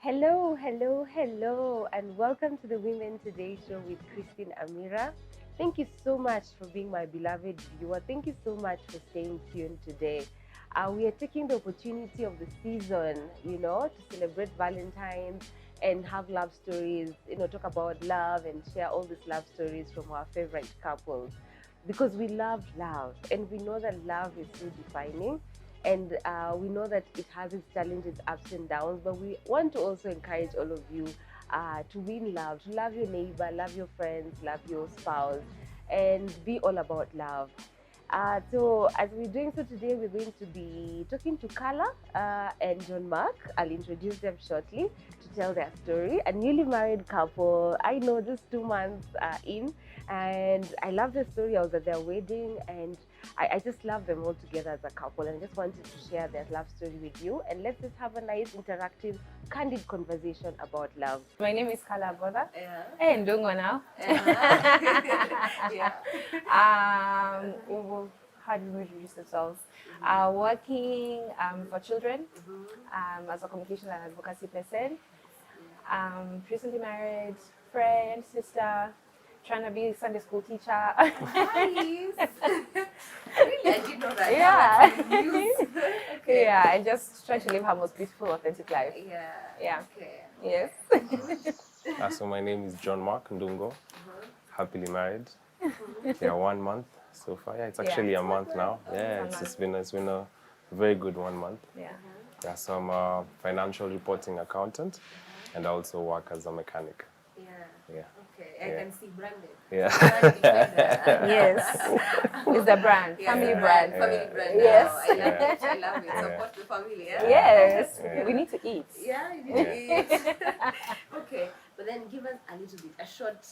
Hello, and welcome to the Women Today show with Christine Amira. Thank you so much for being my beloved viewer. Thank you so much for staying tuned today. We are taking the opportunity of the season, to celebrate Valentine's and have love stories, talk about love and share all these love stories from our favorite couples. Because we love love and we know that love is so defining. And we know that it has its challenges, ups and downs, but we want to also encourage all of you to win love, to love your neighbor, love your friends, love your spouse, and be all about love. So as we're doing so today, we're going to be talking to Carla and Johnmark. I'll introduce them shortly to tell their story. A newly married couple. I know just 2 months in, and I love their story. I was at their wedding, and I just love them all together as a couple, and I just wanted to share their love story with you. And let's just have a nice, interactive, candid conversation about love. My name is Aboudha. Yeah. Hey, Ndungo now. Yeah. How do we introduce ourselves? Working for children as a communication and advocacy person. Recently married, friend, sister, trying to be a Sunday school teacher. Nice. Really? I didn't know that. Yeah. Okay. Yeah, I just try to live her most beautiful, authentic life. Yeah. Yeah. Okay. Yes. So my name is Johnmark Ndungo. Happily married. Yeah, 1 month so far. Yeah, it's actually a month now. Yeah, it's been a very good 1 month. Yeah. Yeah, so I'm a financial reporting accountant, and I also work as a mechanic. Yeah. Yeah. Okay. I can see branded. Yeah. Yes. It's a brand. Yeah, Family yeah. brand. Family brand. Yes. Now. I love it. I love it. Support the family. Yeah. Yes. Yeah. We need to eat. Yeah, you need to eat. Okay, but then give us a little bit, a short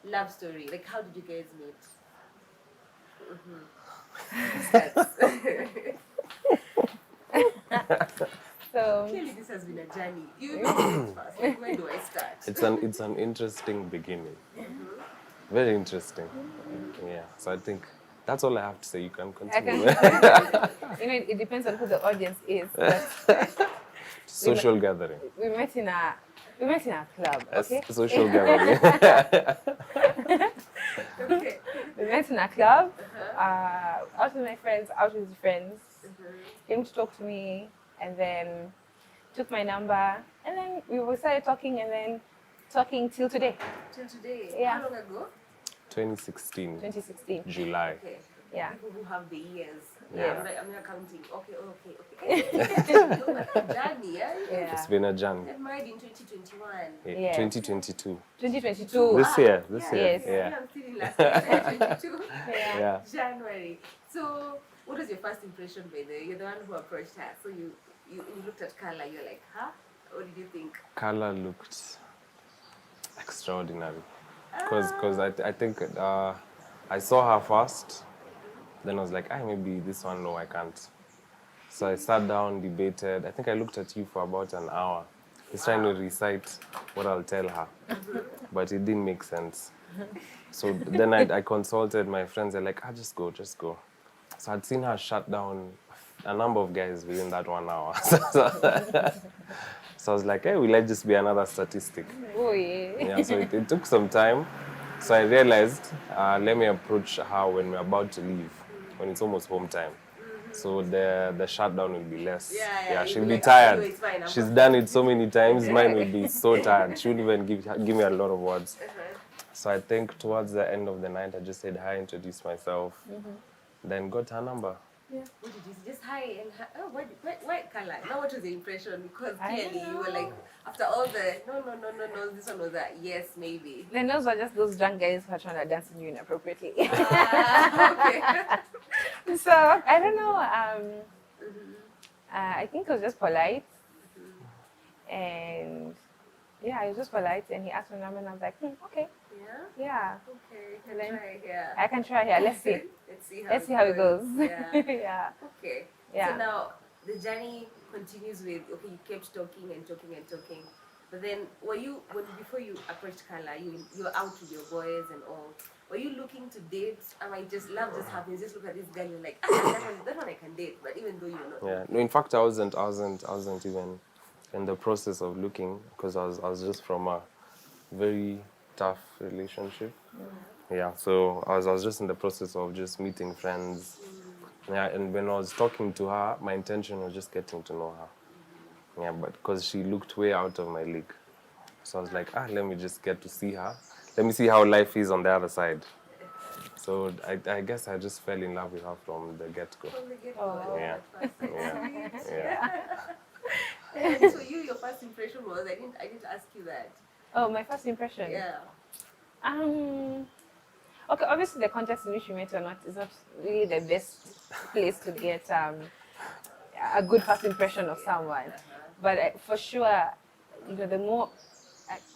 love story. Like, how did you guys meet? So Clearly, this has been a journey. You know it first. Like, where do I start? It's an interesting beginning. Very interesting. Yeah. So I think that's all I have to say. You can continue. it depends on who the audience is. But Social gathering. we met in a club. Okay. Social gathering. Okay. We met in a club. Out with my friends. Out with friends. Came to talk to me, and then took my number, and then we started talking, and then talking till today. Till today. Yeah. How long ago? 2016. 2016. July. Okay. Yeah. People who have the years. Yeah. I'm not counting. Okay. Journey, yeah? Yeah. It's been a journey. Got married in 2021. Yeah. 2022. 2022. This year. Yes. Yeah. I'm still in last year, 2022. Yeah. January. So, what was your first impression by the way? You're the one who approached her. So you looked at Carla, you're like, huh? What did you think? Carla looked extraordinary. Because I think I saw her first. Then I was like, maybe this one, no, I can't. So I sat down, debated. I think I looked at you for about an hour. Just trying to recite what I'll tell her. But it didn't make sense. So then I consulted my friends. They're like, just go. So I'd seen her shut down a number of guys within that 1 hour. So I was like, will I just be another statistic? Oh yeah. Yeah, so it took some time. So I realized, let me approach her when we're about to leave, when it's almost home time. So the shutdown will be less. Yeah, she'll you'll be like, tired. "Oh, it's fine, I'm She's fine." done it so many times, mine will be so tired. She wouldn't even give me a lot of words. So I think towards the end of the night, I just said hi, introduced myself, then got her number. Yeah. What did you say? Just hi and hi. Oh, why Carla? Now what was the impression? Because clearly you were like, after all the, no, this one was a yes, maybe. Then those were just those drunk guys who are trying to dance on you inappropriately. Okay. So I don't know. I think it was just polite, and yeah, it was just polite. And he asked my number, and I was like, okay, Yeah? yeah, Okay, And then- try here. I can try here. Let's see. Let's see how it goes. Yeah. Yeah. Yeah. Okay. Yeah. So now the journey continues with, okay, you kept talking and talking and talking. But then before you approached Carla, you were out with your boys and all. Were you looking to date? Am I just love just happens? Just look at this girl, you're like, that one I can date. But even though you're not. Yeah. No, in fact, I wasn't in the process of looking, because I was just from a very tough relationship. Yeah, so I was just in the process of just meeting friends. Yeah, and when I was talking to her, my intention was just getting to know her. Yeah, but because she looked way out of my league. So I was like, let me just get to see her. Let me see how life is on the other side. So I guess I just fell in love with her from the get-go. From the get-go, Oh. Yeah. at first sight. Yeah. Sweet. Yeah. And so your first impression was, I didn't ask you that. Oh, my first impression. Yeah. Okay, obviously the context in which we met or not is not really the best place to get a good first impression of someone. But for sure, the more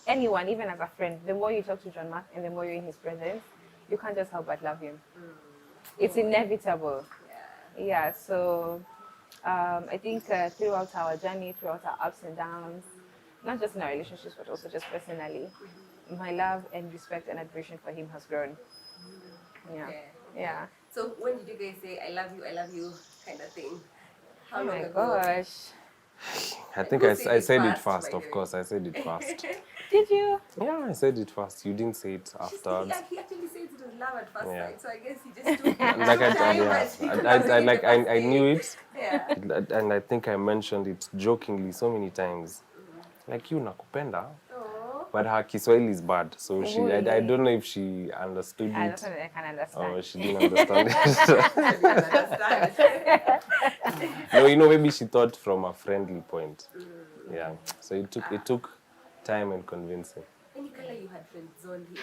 anyone, even as a friend, the more you talk to Johnmark and the more you're in his presence, you can't just help but love him. It's inevitable. Yeah. So I think throughout our journey, throughout our ups and downs, not just in our relationships, but also just personally, my love and respect and admiration for him has grown. Yeah. Okay. Yeah. So when did you guys say I love you kind of thing? How Oh long my ago? gosh. I think Who I said said it by fast, the of way? course. I said it fast. Did you? Yeah, I said it fast. You didn't say it afterwards. Yeah, he actually says it was love at first Yeah. sight, so I guess he just took Like I knew it, Yeah. and I think I mentioned it jokingly so many times. Like, you nakupenda, Oh. but her Kiswahili is bad, so I Really? don't know if she understood I it don't think I can understand. or she didn't understand it. I didn't understand. No, maybe she thought from a friendly point. Yeah, so it took time and convincing. Any color you had friend zoned him.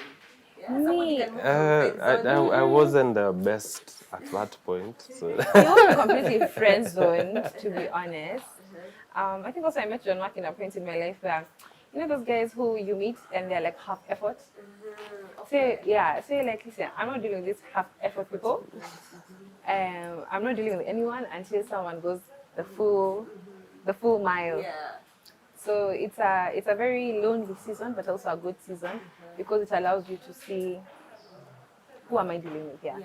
Yeah, Me? somebody can move from friend zone. I wasn't the best at that point, so He wasn't completely friend zoned, to be honest. I think also I met Johnmark in a point in my life where, those guys who you meet and they're like half effort. So you're like, listen, I'm not dealing with these half effort people. I'm not dealing with anyone until someone goes the full mile. Yeah. So it's a very lonely season, but also a good season because it allows you to see who am I dealing with here.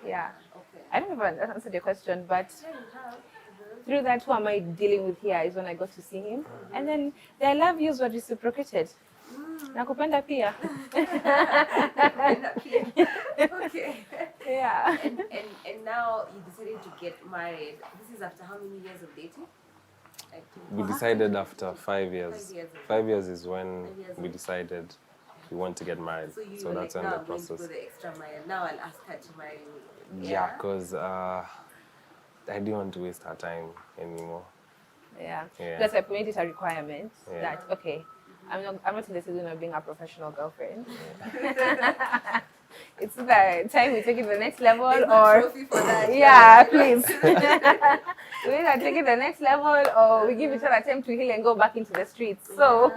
Yeah. Okay. I don't know if I answered your question, but Yeah, you have. through that, who am I dealing with here is when I got to see him, and then the I love yous were reciprocated. Nakupenda pia. Okay. Yeah. And now you decided to get married. This is after how many years of dating? Like, we decided after 5 years. 5 years. 5 years is when 5 years. we decided we want to get married. So you So were that's like, in now the I'm going to process. go the extra mile. Now I'll ask her to marry me. Yeah, because I didn't want to waste her time anymore. Yeah. Yeah. Plus, I made it a requirement Yeah. that okay, I'm not in the season of being a professional girlfriend. It's the time we take it to the next level, There's no or trophy for that. yeah, please. We either take it to the next level, or we give each other time to heal and go back into the streets. So,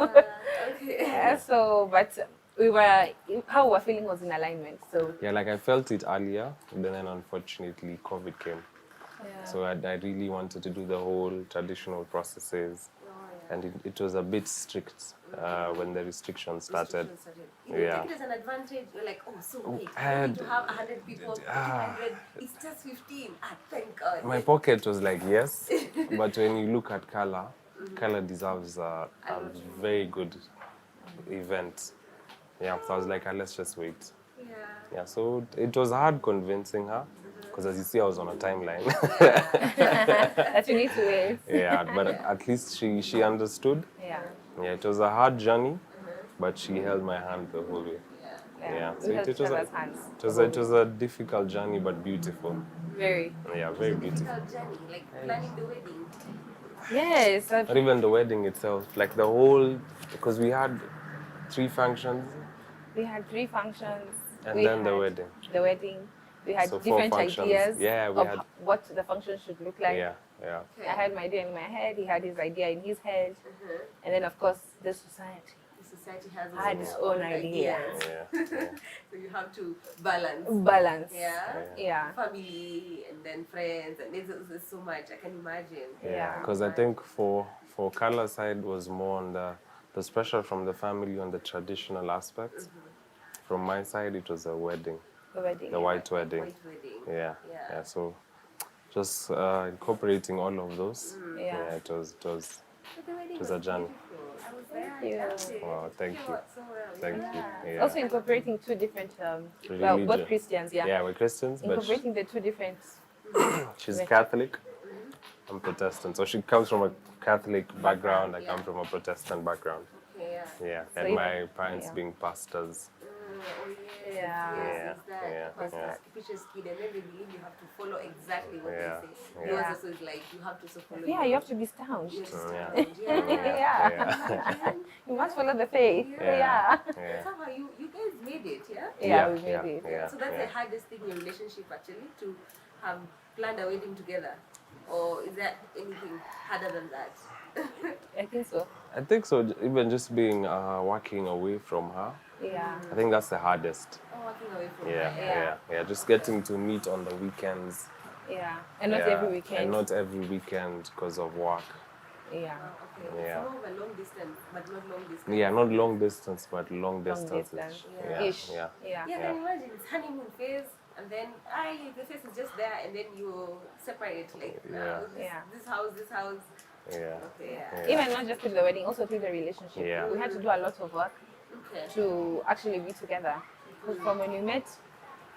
Okay. yeah. So, but how we were feeling was in alignment. So, Yeah, like I felt it earlier, but then unfortunately COVID came. yeah. So I really wanted to do the whole traditional processes. And it was a bit strict when the restrictions started. You Yeah. take it as an advantage. You're like, oh, so wait, I I had- need to have 100 people, 200. It's just 15. Thank God. My pocket was like, yes, but when you look at color, color deserves a very good event. Yeah, so I was like, let's just wait. Yeah. Yeah, so it was hard convincing her, because as you see, I was on a timeline. That you need to wait. Yeah, but at least she understood. Yeah. Yeah, it was a hard journey, but she held my hand the whole way. Yeah, We held each other's hands. it was a difficult journey, but beautiful. Very. Yeah, very beautiful. Difficult journey, like planning the wedding. Yes. Not even the wedding itself, like the whole, because we had 3 functions We had 3 functions. and We then the had wedding. The wedding. We had So 4 different functions. ideas Yeah, we of had- what the function should look like. Yeah, yeah. I had my idea in my head. He had his idea in his head. And then, of course, the society The society has had its own ideas. Yeah, yeah. So you have to balance. Balance. Yeah. Yeah. Family and then friends, and there's so much. I can imagine. Yeah. Because I think for color side was more on the pressure from the family on the traditional aspects. From my side, it was a wedding, The wedding. the white wedding. White wedding. Yeah, Yeah. yeah. So just incorporating all of those. Yeah. Yeah, it was. But the wedding was a journey. I was there. you. Dancing. Wow, thank Came you. out so well. Thank you. Yeah. Also incorporating two different, well, Religion. both Christians, yeah. Yeah, we're Christians, but Incorporating the two different. she's Catholic. I'm Protestant. So she comes from a Catholic background. I yeah. come from a Protestant background. Okay, yeah. Yeah, So and even- my parents yeah. being pastors. Oh, yes. Yeah. Yes, Yeah, it's that. yeah, Pastor's yeah. preacher's kid, and then they believe you have to follow exactly what Yeah, they say. yeah. Yours also is like, you have to also follow Yeah, you have to be staunch. You have to Yeah. stand. Yeah. Yeah. You must follow the faith. Yeah. Yeah. That's how you guys made it, yeah? Yeah, we made it. Yeah, So that's yeah. the hardest thing in your relationship actually, to have planned a wedding together. Or is there anything harder than that? I think so. I think so. Even just being working away from her, Yeah. I think that's the hardest. Oh, walking away from Yeah, her. yeah. Just getting to meet on the weekends. Yeah. And not Yeah, every weekend. And not every weekend because of work. Yeah. Oh, okay. Yeah. Some of a long distance, but not long distance. Yeah, not long distance, but long distance. distance. Yeah, Ish. yeah. Yeah. Yeah, then imagine it's honeymoon phase, and then the face is just there, and then you separate like Yeah. this house, this house. Yeah. Okay, yeah. Yeah. Even not just through the wedding, also through the relationship. Yeah. We had to do a lot of work Okay. to actually be together. Because from when we met,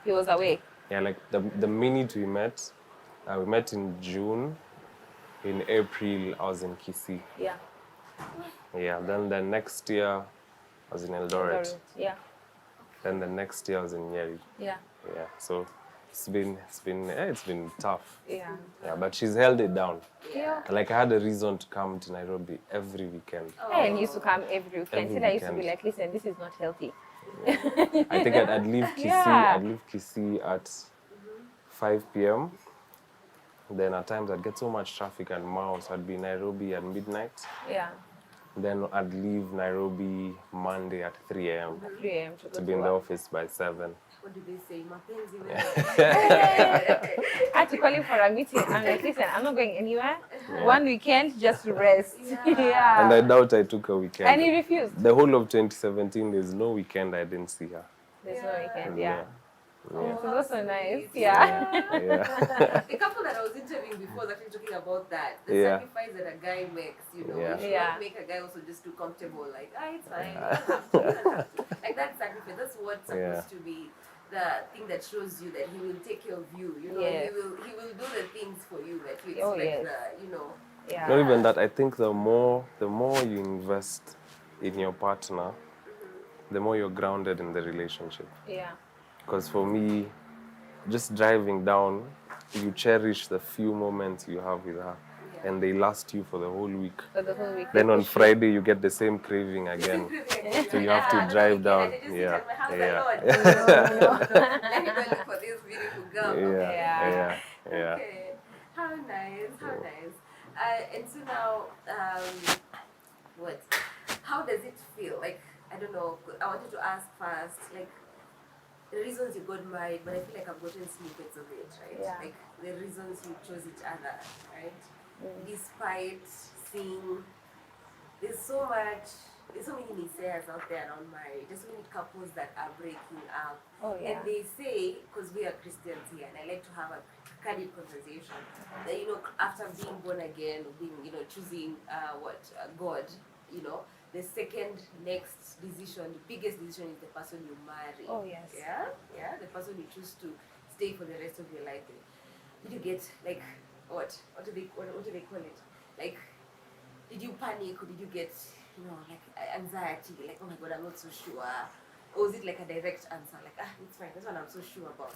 he was away. Yeah, like the minute we met in June. In April, I was in Kisii. Yeah. Yeah, then the next year, I was in Eldoret. Yeah. Then the next year, I was in Nyeri. Yeah. Yeah, so it's been tough. Yeah. Yeah, but she's held it down. Yeah. Like I had a reason to come to Nairobi every weekend. And he used to come every weekend. Every Till I used to be weekend. like, listen, this is not healthy. I think I'd leave Kisii. Yeah. I'd leave Kisii at 5 p.m. Then at times I'd get so much traffic and miles. I'd be in Nairobi at midnight. Yeah. Then I'd leave Nairobi Monday at 3 a.m. 3 a.m. to go to be in the work. office by 7. What do they say? Mapenzi I had to call him for a meeting. I'm like, listen, I'm not going anywhere. One weekend, just rest. Yeah. And I doubt I took a weekend. And he refused. The whole of 2017, there's no weekend I didn't see her. There's no weekend, yeah. Yeah. So that's so nice. Yeah. Yeah. The couple that I was interviewing before was actually talking about that. The Yeah. sacrifice that a guy makes, you know. Yeah. You should Yeah. not make a guy also just too comfortable. Like, it's fine. You don't have to, you don't have to. Like that sacrifice, that's what's supposed to be the thing that shows you that he will take care of you. You know, Yes. he will do the things for you that you expect. Oh, yes. You know. Yeah. Not even that. I think the more you invest in your partner, the more you're grounded in the relationship. Yeah. Because for me, just driving down, you cherish the few moments you have with her, and they last you for the whole week. For the whole week. Then on Friday, you get the same craving again. So you have to drive down. Yeah, yeah, Let me go look for this beautiful girl. Okay. yeah. Okay. How nice, how nice. And so now, how does it feel? Like, I don't know, I wanted to ask first, like, the reasons you got married, but I feel like I've gotten snippets of it, right? Yeah. Like, the reasons you chose each other, right? Despite seeing, there's so many naysayers out there around marriage. There's so many couples that are breaking up. Oh, yeah. And they say, because we are Christians here, and I like to have a candid conversation, that, you know, after being born again, being, you know, choosing God, you know, the second next decision, the biggest decision is the person you marry. Oh, yes. Yeah, the person you choose to stay for the rest of your life. Did you get, like, what do they call it? Like, did you panic, or did you get, you know, like anxiety, like, oh my God, I'm not so sure? Or was it like a direct answer, like, it's fine, this one I'm so sure about?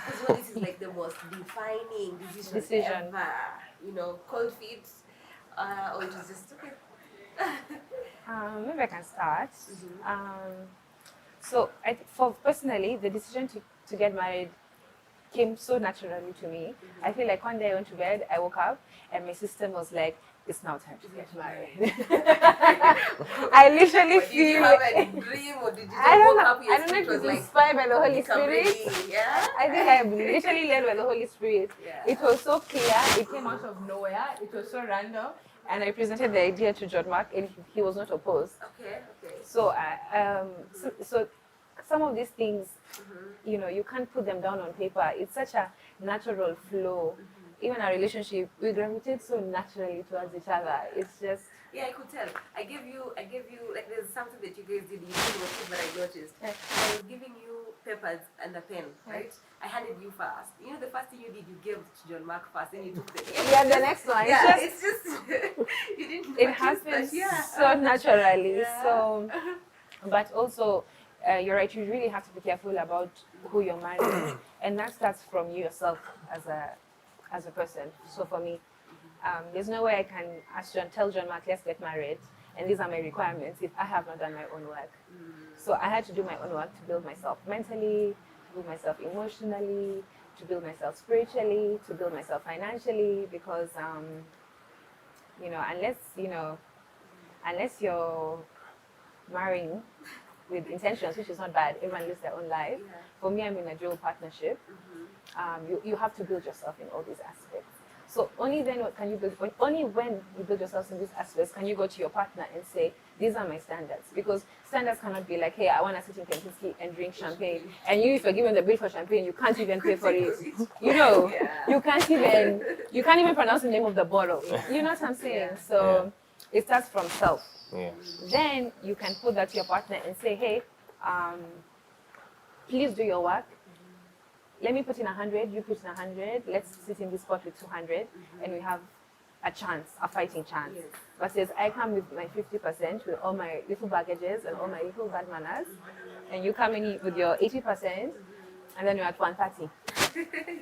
Because, you know, this is like the most defining decision ever. You know, cold feet, or it was just, okay. Maybe I can start. So, for personally, the decision to get married came so naturally to me. I feel like one day I went to bed, I woke up, and my system was like, it's now time to get married. I literally Did you feel. have a dream, or did you just I don't woke know. up, your I don't know if spirit was it's like, inspired by the Holy become Spirit. ready, yeah? I think I am literally led by the Holy Spirit. Yeah. It was so clear. It came out of nowhere. It was so random. And I presented the idea to Johnmark, and he was not opposed. Okay. So, so some of these things, you know, you can't put them down on paper. It's such a natural flow even our relationship, we gravitate so naturally towards each other. It's just Yeah, I could tell. I gave you like there's something that you guys did. You didn't watch it, but I noticed. I was giving you papers and a pen, right? I handed you first. You know, the first thing you did, you gave to Johnmark first, then you took the yeah, the next one. Yeah, it's just you didn't. It notice happens that, yeah. so naturally. Yeah. So, but also, you're right. You really have to be careful about who you're marrying, and that starts from you yourself as a person. So for me, there's no way I can ask tell John Mark, let's get married, and these are my requirements if I have not done my own work. So I had to do my own work to build myself mentally, to build myself emotionally, to build myself spiritually, to build myself financially, because unless you're marrying with intentions, which is not bad, everyone lives their own life. Yeah. For me, I'm in a dual partnership. You have to build yourself in all these aspects. So only then can you build. Only when you build yourself in these aspects can you go to your partner and say, "These are my standards." Because standards cannot be like, "Hey, I want to sit in Kentucky and drink champagne," and you, if you're given the bill for champagne, you can't even pay for it. You know, you can't even pronounce the name of the bottle. You know what I'm saying? So it starts from self. Yeah. Then you can put that to your partner and say, "Hey, please do your work. Let me put in 100, you put in 100, let's sit in this spot with 200, and we have a chance, a fighting chance." Yes. Versus I come with my 50% with all my little baggages and all my little bad manners, and you come in with your 80%, and then you're at 130.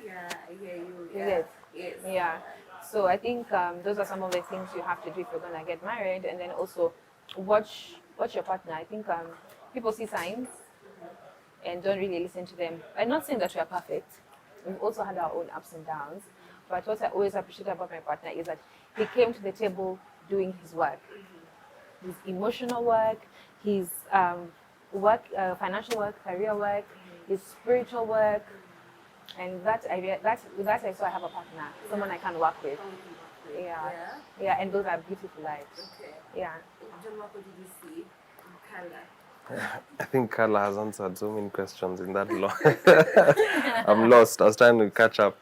Yeah, I hear you. You Yeah. get? Yes. Yeah. So I think those are some of the things you have to do if you're gonna get married, and then also watch your partner. I think people see signs and don't really listen to them. I'm not saying that we are perfect. We've also had our own ups and downs. But what I always appreciate about my partner is that he came to the table doing his work, his emotional work, his work, financial work, career work, his spiritual work, and that I saw I have a partner, someone I can work with. Yeah, and those are beautiful lives. Okay. Yeah. Johnmark, what did you see? Color. I think Carla has answered so many questions in that law. I'm lost. I was trying to catch up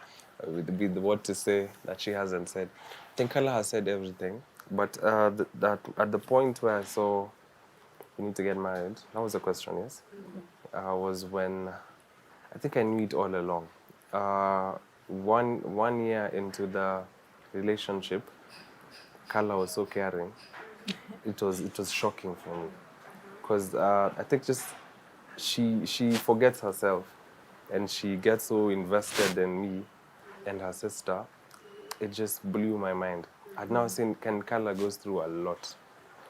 with what to say that she hasn't said. I think Carla has said everything. But that at the point where I saw you need to get married, that was the question, yes? Was when I think I knew it all along. One year into the relationship, Carla was so caring. It was shocking for me. Because I think just she forgets herself and she gets so invested in me and her sister. It just blew my mind. I'd now seen Carla goes through a lot.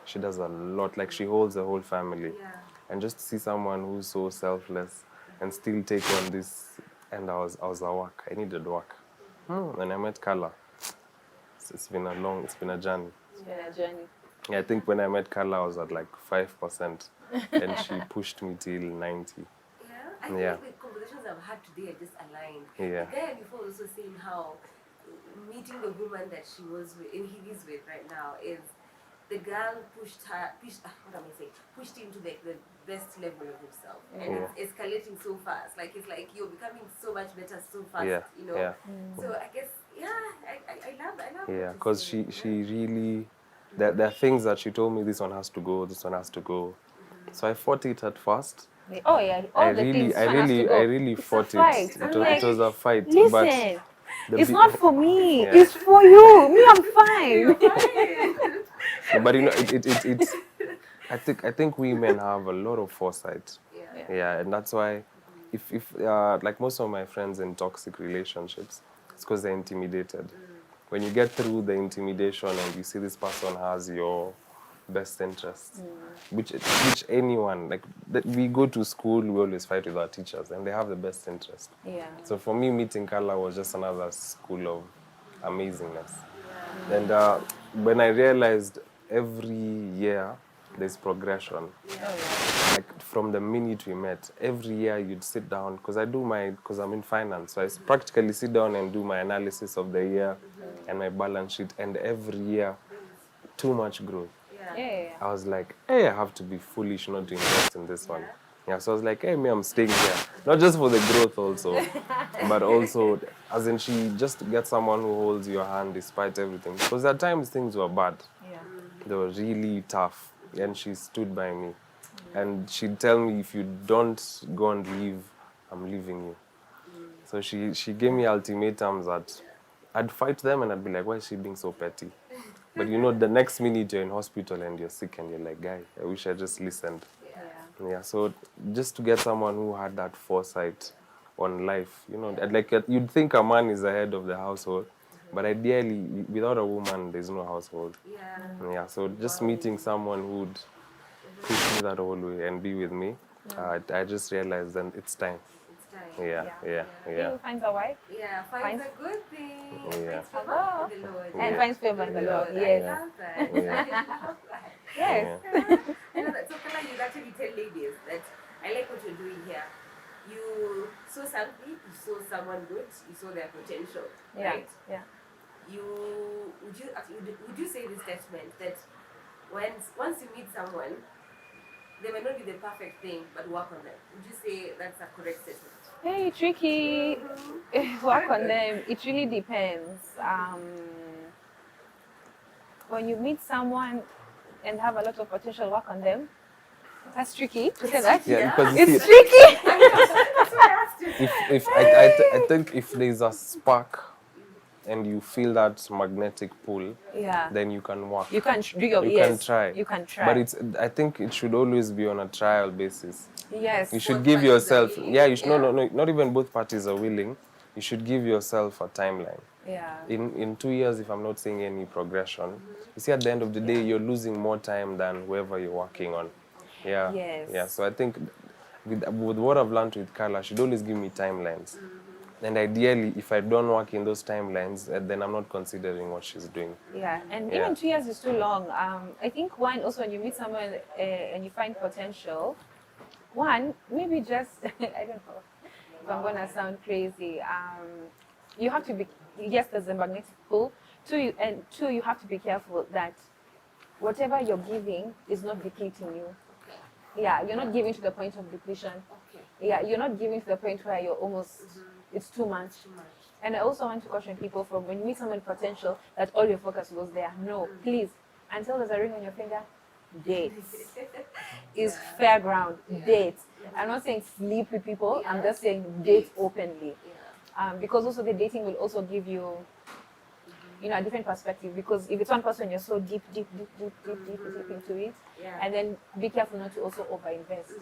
She does a lot. Like she holds the whole family. Yeah. And just to see someone who's so selfless and still take on this, and I was at work. I needed work. When I met Carla, it's been a journey. It's been a journey. Yeah, I think when I met Carla, I was at like 5%, and she pushed me till 90. Yeah, I think the conversations I've had today are just aligned. Yeah. The guy before was also saying how meeting the woman that she was with, and he is with right now, is the girl pushed him to the best level of himself, and it's escalating so fast. Like it's like you're becoming so much better so fast, you know. Yeah. So I guess I love. Yeah, because she really, there are things that she told me, this one has to go, this one has to go. So I fought it at first. Oh yeah, I really fought it. It was a fight. Listen, but it's not for me. Yeah. It's for you. Me, I'm fine. But you know, I think women have a lot of foresight. Yeah, and that's why, if like most of my friends in toxic relationships, it's because they're intimidated. When you get through the intimidation and you see this person has your best interests, which anyone, like, we go to school, we always fight with our teachers, and they have the best interest. Yeah. So for me, meeting Carla was just another school of amazingness. And when I realized every year there's progression, like from the minute we met, every year you'd sit down, because I'm in finance, so I practically sit down and do my analysis of the year and my balance sheet, and every year, too much growth. I was like, hey, I have to be foolish not to invest in this one. Yeah, so I was like, hey, me, I'm staying here. Not just for the growth also, but also, as in she just gets someone who holds your hand despite everything. Because at times things were bad. Yeah. They were really tough. And she stood by me. And she'd tell me, if you don't go and leave, I'm leaving you. So she gave me ultimatums that I'd fight them and I'd be like, why is she being so petty? But you know, the next minute you're in hospital and you're sick and you're like, guy, I wish I just listened. Yeah, so just to get someone who had that foresight on life, you know, like you'd think a man is the head of the household, but ideally, without a woman, there's no household. Yeah, so just meeting someone who would push me that whole way and be with me, I just realized then it's time. It's time. Yeah. He finds a wife. Yeah, finds a good thing. Yeah. Finds favor in the Lord. And finds favor in the Lord. I Yes. love that. Yeah. I love that. Yes. I know that. So, Kala, you actually tell ladies that I like what you're doing here. You saw something, you saw someone good, you saw their potential, Yeah. right? Yeah. Would you say this statement that once you meet someone, they may not be the perfect thing, but work on them? Would you say that's a correct statement? Very tricky. Work on them. It really depends. When you meet someone and have a lot of potential, work on them. That's tricky to say that. Yeah, because you It's see, tricky. That's why I asked you. if I think if there's a spark and you feel that magnetic pull, Yeah. then you can work. You can do your You yes. can try. You can try. But I think it should always be on a trial basis. yes. You should Both give parties are yourself, willing. yeah, you should, no, not even both parties are willing. You should give yourself a timeline. Yeah. In 2 years, if I'm not seeing any progression, you see, at the end of the day, you're losing more time than whoever you're working on. Yeah. Yes. Yeah. So I think with what I've learned with Carla, she'd always give me timelines. And ideally, if I don't work in those timelines, then I'm not considering what she's doing. Yeah, and Yeah. even 2 years is too long. I think one also when you meet someone and you find potential, one maybe just I don't know if I'm gonna sound crazy. You have to be yes, there's a magnetic pull. Two, you have to be careful that whatever you're giving is not depleting you. Yeah, you're not giving to the point of depletion. Okay. Yeah, you're not giving to the point where you're almost it's too much. Too much. And I also want to caution people from when you meet someone with potential that all your focus goes there. No, please, until there's a ring on your finger, date is fair ground. Date. I'm not saying sleep with people. I'm just saying date openly. Because also the dating will also give you, a different perspective. Because if it's one person, you're so deep into it. And then be careful not to also overinvest.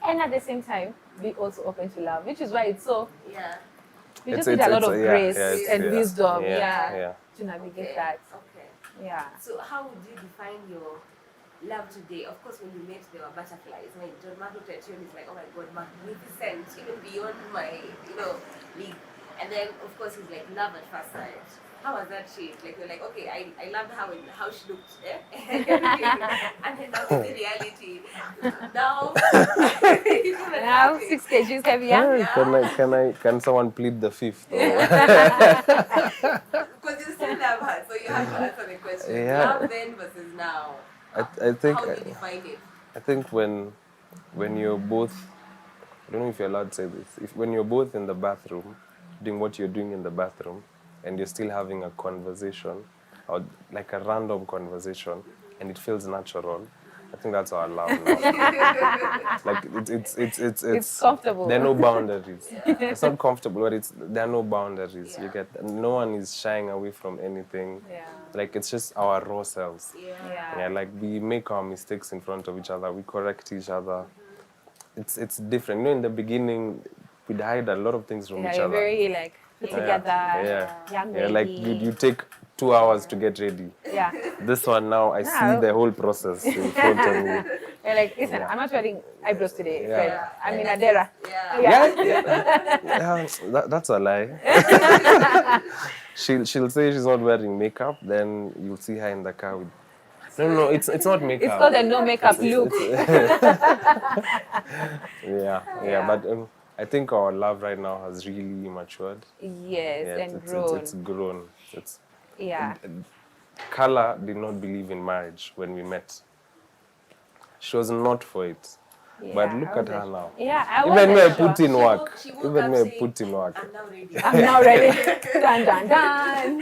And at the same time, be also open to love, which is why it's so. You just need a lot of grace and wisdom, to navigate that. Okay. Yeah. So how would you define your love today? Of course, when you met, there were butterflies. When Johnmark looked at you and he's like, oh my God, magnificent, even beyond my, league. And then, of course, he's like, love at first sight. How was that shaped? Like, you're like, okay, I loved how she looked, and then now in reality, now, Now 6 kgs heavier. Can someone plead the fifth? Because you still love her, so you have to answer the question. Yeah. Love then versus now. I think How do you define it? I think when you're both, I don't know if you're allowed to say this, when you're both in the bathroom, doing what you're doing in the bathroom, and you're still having a conversation, or like a random conversation, and it feels natural, I think that's our love now. Like It's comfortable. There are no boundaries. It's not comfortable, but there are no boundaries. You get, no one is shying away from anything. Yeah. Like it's just our raw selves. Yeah. Like we make our mistakes in front of each other. We correct each other. It's different. In the beginning, we'd hide a lot of things from each You're other. very like put together, young lady. Like you take 2 hours to get ready. Yeah. This one now, I see the whole process in front of me. You're like, listen, I'm not wearing eyebrows today, Yeah. friend. I'm in Adera. That's a lie. She'll say she's not wearing makeup, then you'll see her in the car with. No, it's not makeup. It's called a no makeup look. Yeah. But I think our love right now has really matured. Yes, Yeah, and grown. It's grown. Yeah. Carla did not believe in marriage when we met. She was not for it. But look at her now. Yeah, I Even me, I wasn't put sure. in work. She woke Even up me, I saying, put in work. I'm now ready. I'm now ready. Dun, dun, dun.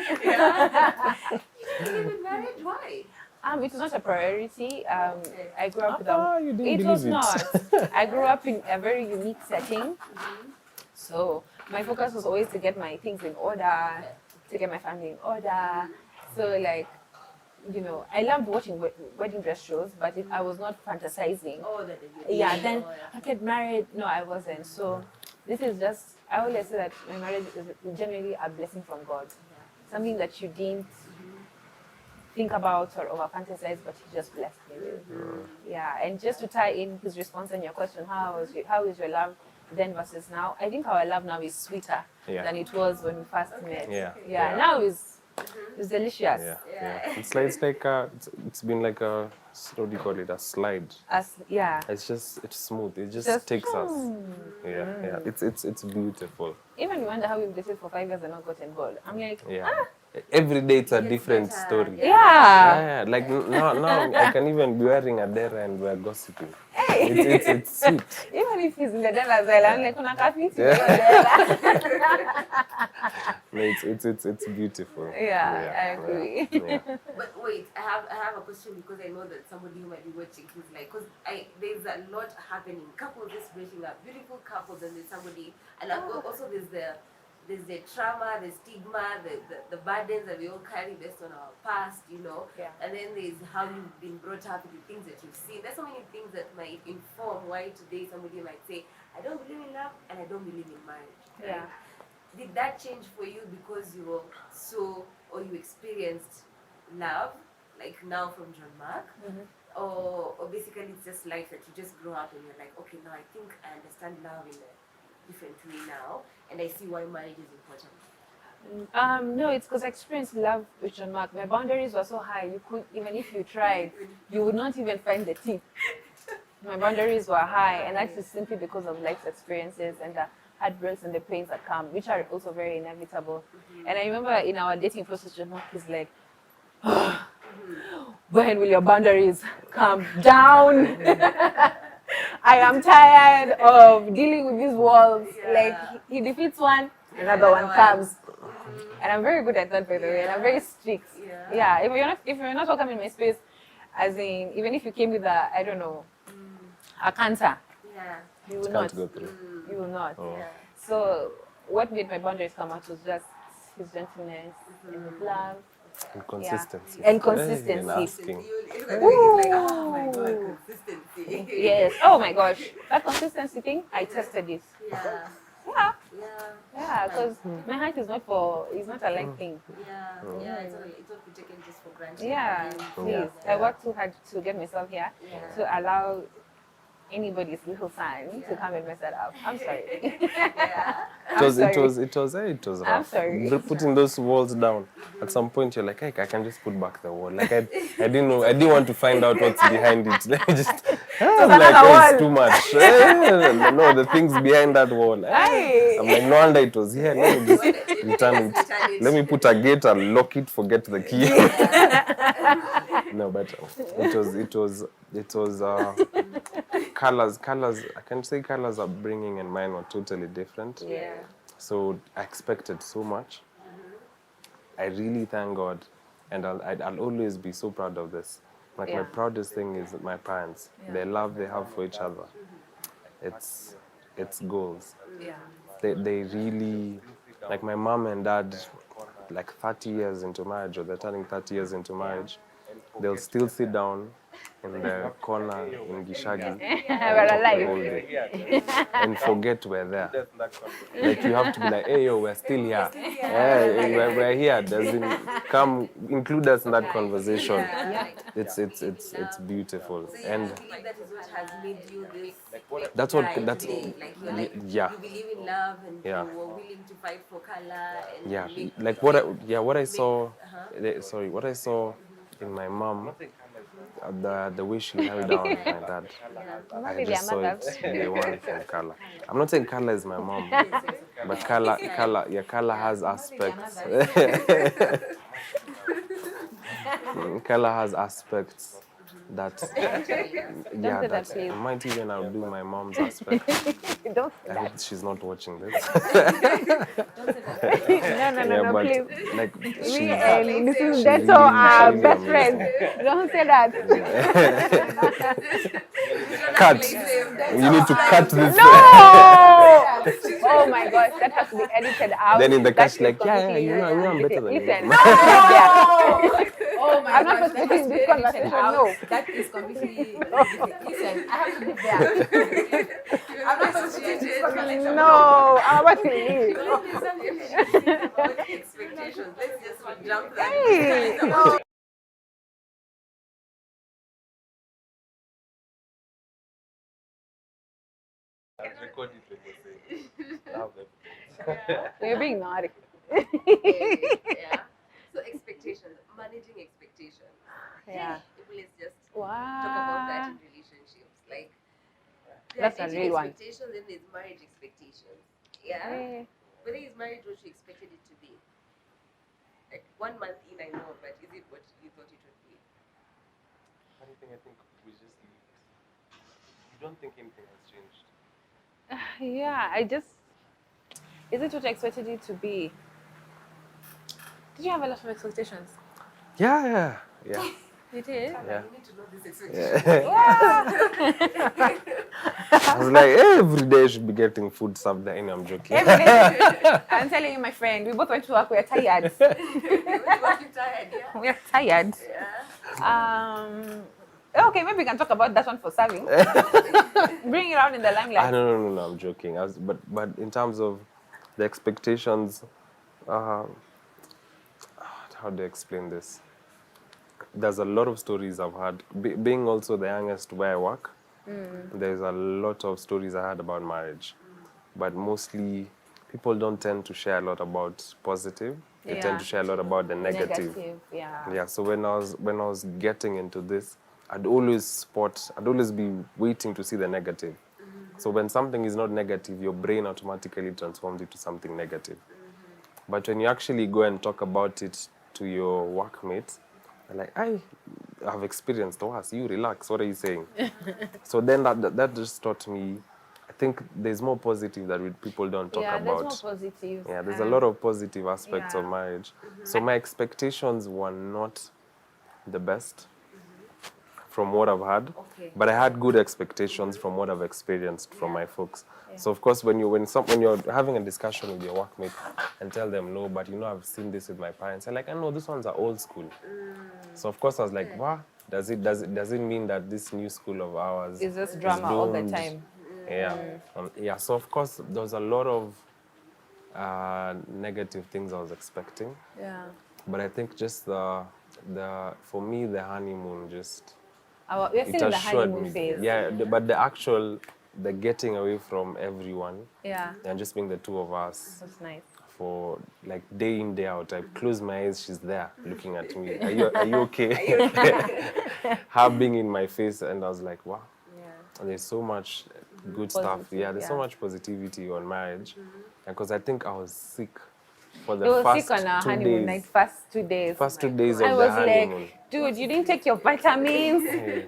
You even married? Why? It was not a priority. I grew up with You didn't it believe was it. not. I grew up in a very unique setting. So my focus was always to get my things in order, to get my family in order. So like, I loved watching wedding dress shows, but I was not fantasizing. Oh, that Yeah, then I get married. No, I wasn't. So this is just, I always say that my marriage is generally a blessing from God. Something that you didn't think about or over fantasize, but he just blessed me with. Yeah, and just to tie in his response on your question, how is your love then versus now? I think our love now is sweeter than it was when we first met. Yeah. Now it's delicious. Yeah. It's like it's been like a, what do you call it? A slide. It's smooth. It just takes us. Yeah. It's beautiful. Even you wonder how we've dated for 5 years and not gotten bored. I'm like, Every day it's a different story. Yeah. Like now I can even be wearing a dera and we're gossiping. It's sweet. Even if he's in the dela as well, I'm like, una kafi No, it's beautiful. I agree. Yeah. But wait, I have a question, because I know that somebody who might be watching is like, because there's a lot happening. Couples just breaking up, beautiful couples, and there's somebody, and also there's the trauma, the stigma, the burdens that we all carry based on our past, and then there's how you've been brought up, the things that you've seen. There's so many things that might inform why today somebody might say, I don't believe in love and I don't believe in marriage. Yeah. Did that change for you because you were or you experienced love, like now from Johnmark? Or basically it's just life that you just grow up and you're like, okay, now I think I understand love in a different way now, and I see why marriage is important. No, it's because I experienced love with Johnmark. My boundaries were so high, you couldn't, even if you tried, you would not even find the tip. My boundaries were high, and that is simply because of life's experiences and the heartbreaks and the pains that come, which are also very inevitable. And I remember in our dating process, Johnmark is like, when will your boundaries come down? I am tired of dealing with these walls. Like, he defeats one, another one comes. And I'm very good at that, by the way, and I'm very strict. If you're not welcome in my space, as in, even if you came with a cancer, you will not. Go through. You will not. So what made my boundaries come out was just his gentleness and his love. And consistency. And consistency. And asking. Oh my God, consistency. Yes. Oh my gosh. That consistency thing, I tested it. Yeah, because my height is not a light thing. It's not to be taken just for granted. Yeah, please. I worked too hard to get myself here to allow anybody's little son to come and mess that up. I'm sorry. It was I'm rough. sorry. Putting those walls down. At some point you're like, hey, I can just put back the wall. Like I didn't know. I didn't want to find out what's behind it. Let me just. I'm like, it's too much. No, the things behind that wall. I'm like, no wonder it was here. Let me just return it. Let me put a gate and lock it. Forget the key. No, but it was. Colors. I can say colors upbringing and mine were totally different. So I expected so much. I really thank God, and I'll always be so proud of this. Like my proudest thing is my parents. The love they have for each other. It's goals. They really, like my mom and dad, like 30 years into marriage, or they're turning 30 years into marriage, they'll still sit down in the corner in Gishagi and forget we're there. Like you have to be like, hey yo, we're still here. We're here. Come include us in that conversation. It's beautiful. And that is what has made you this. That's you believe in love and you were willing to fight for color. What I saw. What I saw in my mom. The way she held down my dad, I just saw it day one from Kala. I'm not saying Kala is my mom, but Kala has aspects. Kala has aspects that Actually, yeah, Don't say that, that please. I might even outdo my mom's aspect. don't say I that. hope she's not watching this. Don't say that. No, but please. like We she's and this is she's that's really, our really best amazing. friend. Don't say that. Cut. You need to cut this. No! Oh my gosh, that has to be edited out. Then in the That cut, is like, yeah, completely- you know, I'm better than you. Listen, Oh my I'm not gosh, supposed to that be has in to this be edited conversation. out. No. That is completely. Listen, I have to be there. I'm not supposed to be in this conversation. No, I'm about to leave. Well, there's something we should say about expectations. Let's just jump that. Hey, no. You're being naughty. Yeah. So expectations, managing expectations. Yeah. Let's just Wow. talk about that in relationships. Like there That's are a dating real one. expectations, then there's marriage expectations. Yeah. Hey. Whether is marriage what you expected it to be? Like 1 month in, I know, but is it what you thought it would be? Anything, I think we just leave. You don't think anything has changed. Yeah, is it what I expected it to be? Did you have a lot of expectations? Yeah. You did? Yeah. You need to know this expectation. I was like, every day I should be getting food served there. And I'm joking. Every day. I'm telling you, my friend, we both went to work. We're tired. Working tired, yeah. We're tired. Okay, maybe we can talk about that one for serving. Bring it out in the limelight. No, I'm joking. But in terms of the expectations, how do I explain this? There's a lot of stories I've had. Being also the youngest where I work, there's a lot of stories I had about marriage. But mostly, people don't tend to share a lot about positive. They Yeah. tend to share a lot about the negative. Yeah. Yeah, so when I was getting into this, I'd always be waiting to see the negative. So when something is not negative, your brain automatically transforms it to something negative. But when you actually go and talk about it to your workmates, they're like, I've experienced worse. You relax. What are you saying? So then that just taught me, I think there's more positive that people don't talk about. There's more positive. Yeah, there's a lot of positive aspects of yeah. marriage. So my expectations were not the best from what I've had, but I had good expectations from what I've experienced from my folks. So of course, when you're having a discussion with your workmate and tell them no, but I've seen this with my parents, they're like, I know these ones are old school. So of course I was like, wow, does it mean that this new school of ours It's just is drama all the doomed? time. Yeah. So of course there was a lot of negative things I was expecting. Yeah. But I think just for me the honeymoon just We're still in the honeymoon me. phase. Yeah, but the getting away from everyone. Yeah. And just being the two of us That's nice. for like day in, day out. I close my eyes, she's there looking at me. Are you okay? Her being in my face, and I was like, wow. Yeah. And there's so much good stuff. Yeah, there's so much positivity on marriage. Because I think I was sick for the It was first sick on our 2 honeymoon days. night, first 2 days. First 2 days of I the was honeymoon. like, dude, you didn't take your vitamins.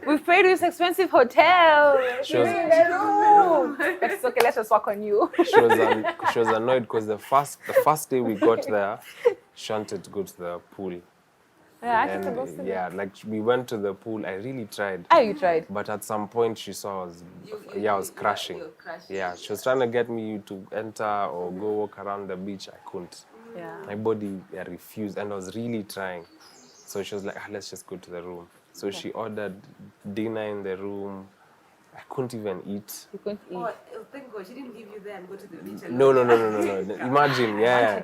We've paid this expensive hotel. She was- You're in the room. But it's okay, let's just work on you. she was annoyed because the first day we got there, she wanted to go to the pool. Yeah, And like we went to the pool. I really tried. You tried. But at some point she saw I was crashing. You're crashing. Yeah, she was trying to get me to enter or go walk around the beach. I couldn't. Yeah. My body refused, and I was really trying. So she was like, let's just go to the room. So she ordered dinner in the room. I couldn't even eat. You couldn't eat. Oh, thank God, she didn't leave you there and go to the beach alone. No. Imagine, yeah.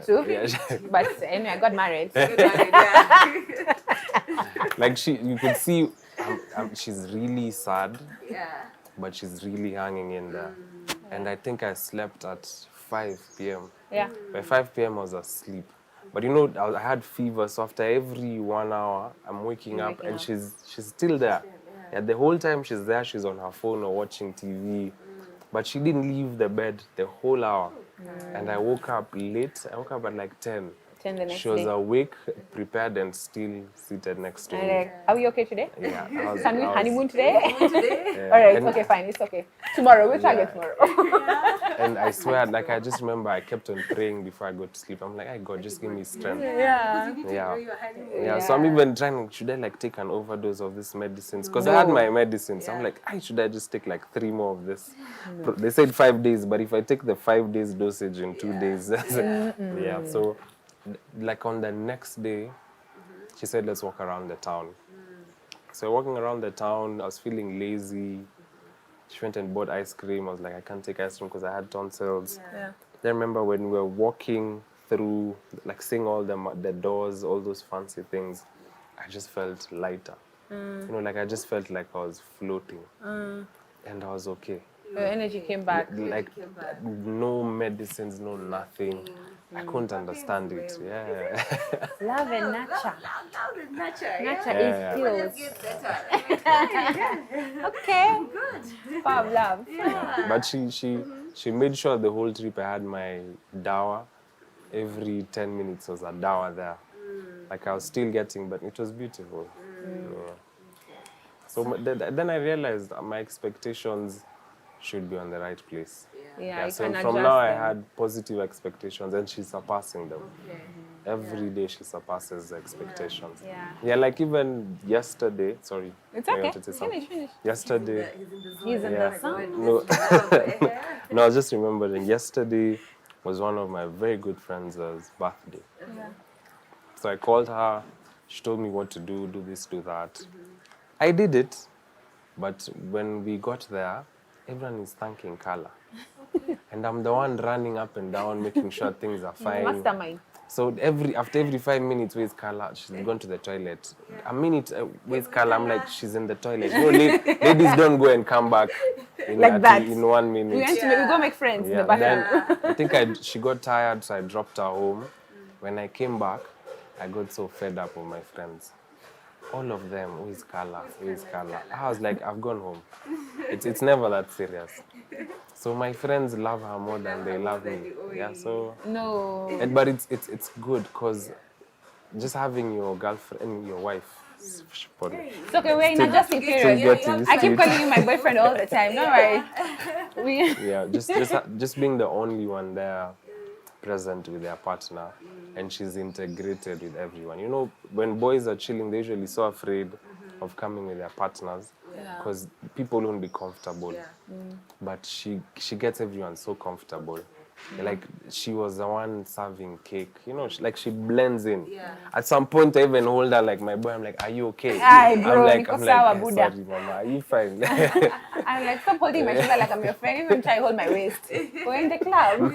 But anyway, I got married. Like you could see, she's really sad, Yeah. but she's really hanging in there. And I think I slept at 5 p.m. Yeah. By 5 p.m. I was asleep. But I had fever, so after every 1 hour, I'm waking up, and she's still there. Yeah, the whole time she's there, she's on her phone or watching TV. But she didn't leave the bed the whole hour. And I woke up late. I woke up at like 10. reaction the next She was day? awake, prepared, and still seated next to And me. like, are we okay today? Yeah, Can we honeymoon today? Today? All right, and- okay, fine, it's okay. Tomorrow, we'll try Yeah. again tomorrow. And I swear, like, I just remember I kept on praying before I go to sleep. I'm like, hey, God, just give me strength. Yeah. You need to Yeah. enjoy your honeymoon. Yeah, so I'm even trying, should I like take an overdose of these medicines? Because I had my medicines. I'm like, should I just take like 3 more of this? They said 5 days, but if I take the 5 days dosage in 2 days, yeah. So like on the next day, she said, let's walk around the town. So walking around the town, I was feeling lazy. She went and bought ice cream. I was like, I can't take ice cream because I had tonsils. Yeah. Then I remember when we were walking through, like seeing all the doors, all those fancy things, I just felt lighter. You know, like I just felt like I was floating. And I was okay. Your energy came back. Like no medicines, no nothing. I couldn't understand it. Yeah. Love and nature. Love is nature. Nature Yeah. is Let's skills. get better. Okay. Good. Power of love. But she made sure the whole trip I had my dawa. Every 10 minutes was a dawa there. Like I was still getting, but it was beautiful. Yeah. So then I realized that my expectations should be on the right place. Yeah, you So can from adjust now I them. had positive expectations and she's surpassing them. Okay. Every day she surpasses the expectations. Yeah. Yeah, like even yesterday, sorry. It's I okay. wanted to say something. Finish. Yesterday, He's in the zone. He's in Yeah. the sun. no, no, I was just remembering, yesterday was one of my very good friends' birthday. Yeah. So I called her, she told me what to do this, do that. I did it, but when we got there, everyone is thanking Carla. And I'm the one running up and down, making sure things are fine. Mastermind. So after every 5 minutes, where's Carla? She's gone to the toilet. A minute, where's Carla? I'm like, she's in the toilet. No, ladies don't go and come back Like that. in 1 minute. We went to we go make friends in the Yeah, bathroom. then I think she got tired, so I dropped her home. When I came back, I got so fed up with my friends. All of them, who is Carla? Who is Carla? I was like, I've gone home. It's never that serious. So my friends love her more than they love me. Yeah, so No. but it's good because just having your girlfriend, your wife. It's okay, we're in adjusting Still period. getting used I to keep it. calling you my boyfriend all the time. Don't worry. Yeah, just being the only one there present with their partner, and she's integrated with everyone. You know, when boys are chilling, they're usually so afraid of coming with their partners because people won't be comfortable. But she gets everyone so comfortable. Like she was the one serving cake, you know, she blends in. At some point I even hold her like my boy, I'm like, are you okay? Aye, bro, I'm like, niko sawa, "Eh, Aboudha." sorry mama, are you fine? I'm like, stop holding my shoulder like I'm your friend. Even try to hold my waist. We're in the club.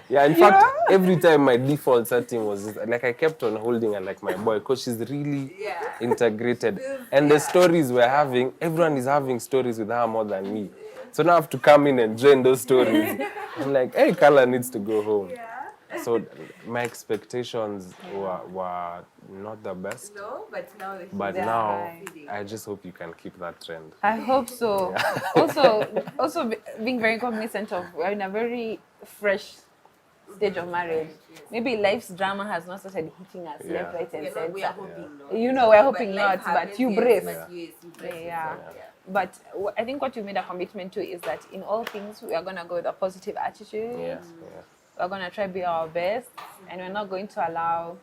Yeah, in fact, every time my default setting was just, like I kept on holding her like my boy because she's really integrated. And the stories we're having, everyone is having stories with her more than me. So now I have to come in and join those stories. I'm like, hey, Carla needs to go home. So my expectations were not the best. No, but now it's But Yeah. now, I just hope you can keep that trend. I hope so. Also being very cognizant of we're in a very fresh stage of marriage. Maybe life's drama has not started hitting us Yeah. left, right, and we are center. hoping not. You know, we're hoping life not, but happens, you yes, brace. but yes, you brace. Yeah. But I think what you made a commitment to is that in all things we are gonna go with a positive attitude. Yeah. We're gonna try to be our best, and we're not going to allow,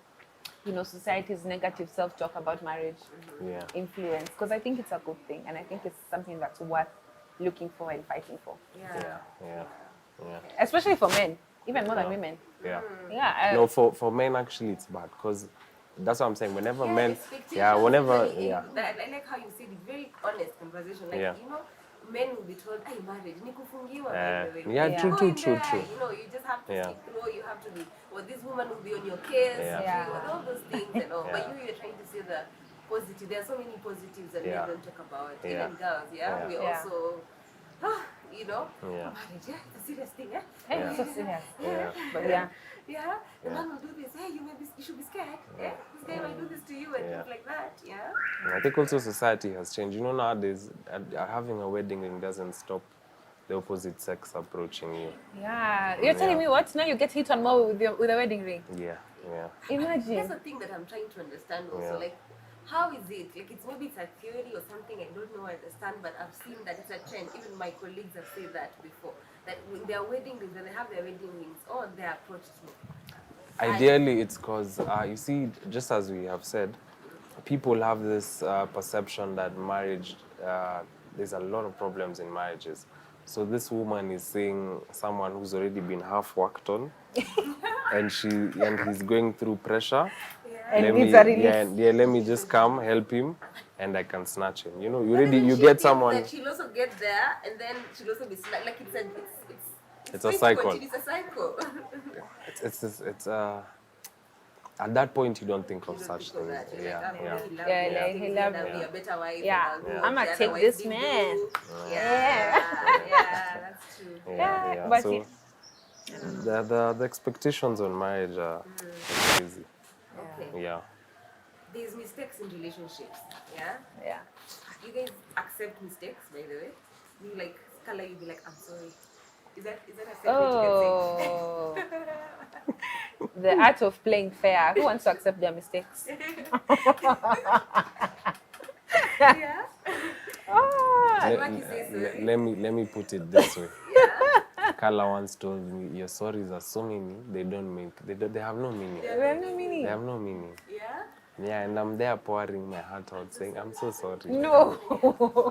society's negative self-talk about marriage Yeah. influence. Because I think it's a good thing, and I think it's something that's worth looking for and fighting for, Yeah. especially for men, even more than women. Yeah. Yeah. No, for men actually it's bad because that's what I'm saying. Whenever men, Expectations, whenever, really, yeah. I like how you said it, very honest conversation. Like, Yeah. men will be told, hey, marriage, nikufungiwa. Yeah, true. You just have to Yeah. stick through, you have to be, this woman will be on your case, Yeah. all those things and all. Yeah. But you're trying to say the positive. There are so many positives that Yeah. men don't talk about. Yeah. Even girls, Yeah. we Yeah. also, Yeah. marriage, it's a serious thing, Hey, it's so serious. Yeah. But yeah. Yeah, the man will do this. Hey, you should be scared. Yeah, this guy might do this to you and things like that. Yeah. And I think also society has changed. You know, nowadays, having a wedding ring doesn't stop the opposite sex approaching you. Yeah. You're telling me what? Now you get hit on more with the wedding ring. Yeah. Yeah. Imagine. That's the thing that I'm trying to understand also. Yeah. Like, how is it? Like, it's maybe it's a theory or something. I don't know. I understand, but I've seen that it's a trend. Even my colleagues have said that before. That when their wedding rings, when they have their wedding rings, oh, they approached me. Ideally, it's because, you see, just as we have said, people have this perception that marriage, there's a lot of problems in marriages. So this woman is seeing someone who's already been half worked on, and he's going through pressure. And needs a relief. Let me just come help him, and I can snatch him. You know, But even you she get thinks someone. that she'll also get there, and then she'll also be like It's a going to cycle. continue. It's a cycle. It's at that point you don't think of You don't such think of things. that. You're like, Yeah, oh, yeah. he Yeah, loved me. like, he loved I'll be me. a better wife. Yeah. and I'll do Yeah. what I'ma the other take wives this didn't man. do. Yeah, that's true. Yeah. but So the expectations on marriage are crazy. Okay. Yeah. There's mistakes in relationships. Yeah. Yeah. You guys accept mistakes, by the way. You like Skala, you be like, I'm sorry. Is that a statement you Oh. The art of playing fair. Who wants to accept their mistakes? can say? Yeah. Ah. Maki says sorry. Let me put it this way. Yeah. Carla once told me, your sorries are so many, they have no meaning. We have no meaning. They have no meaning. Yeah. Yeah, and I'm there pouring my heart out saying, I'm so sorry. No.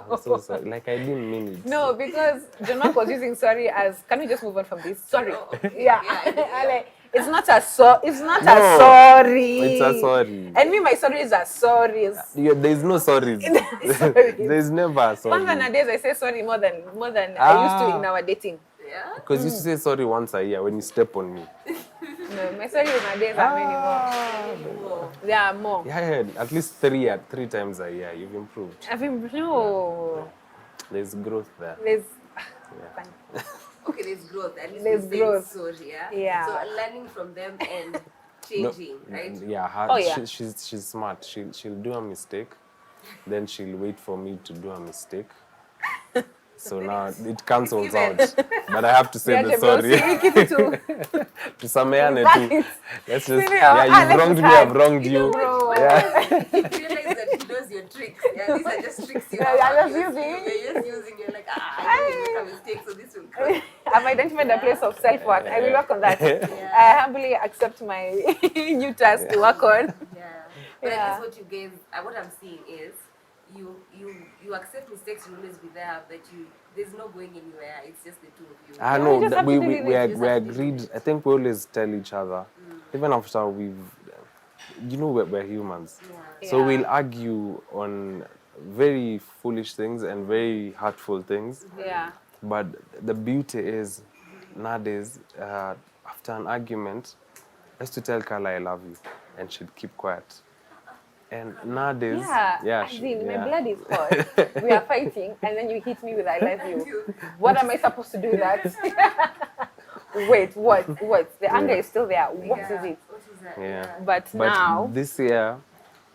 I'm so sorry. Like I didn't mean it. No, because Johnmark was using sorry as, can we just move on from this? Sorry. Oh, okay. Yeah. Yeah. Like, it's not a sorry. No, sorry. it's a sorry. And me, my sorries are sorries. There's no sorries. Sorries. There's never a sorry. Nowadays, I say sorry more than I used to in our dating. Yeah. Because you used to say sorry once a year when you step on me. No, my sorries nowadays are many more. There are more. Yeah, at least three times a year. You've improved. I think no. There's growth there. There's Yeah. fine. Okay, there's growth. At least There's we're saying growth. sorry, yeah? Yeah. So learning from them and changing, right? Yeah, Oh, yeah. she's smart. She'll do a mistake, then she'll wait for me to do a mistake. So now it cancels out. But I have to say the sorry. To Sameane too. Let's just, yeah, you've wronged me, I've wronged you. Yeah. You realize that he knows your tricks. Yeah, these are just tricks you Yeah, have. I'm just using. You're just using. You're like, I didn't make a mistake, so this will come. I've identified the place of self-work. I will work on that. Yeah. I humbly accept my new task to work on. Yeah. But Yeah. I guess what you guys, what I'm seeing is, you accept mistakes, you'll always be there, but there's no going anywhere. It's just the two of you. I we know just that have to we deal with it. we agreed. I think we always tell each other, even after we're humans. Yeah. So Yeah. we'll argue on very foolish things and very hurtful things. Yeah. But the beauty is, nowadays, after an argument, I used to tell Carla I love you, and she'd keep quiet. And nowadays, As in, my blood is hot. We are fighting, and then you hit me with "I love you." What am I supposed to do that? Wait, what? The anger is still there. What is it? What is that? Yeah. But But now, this year,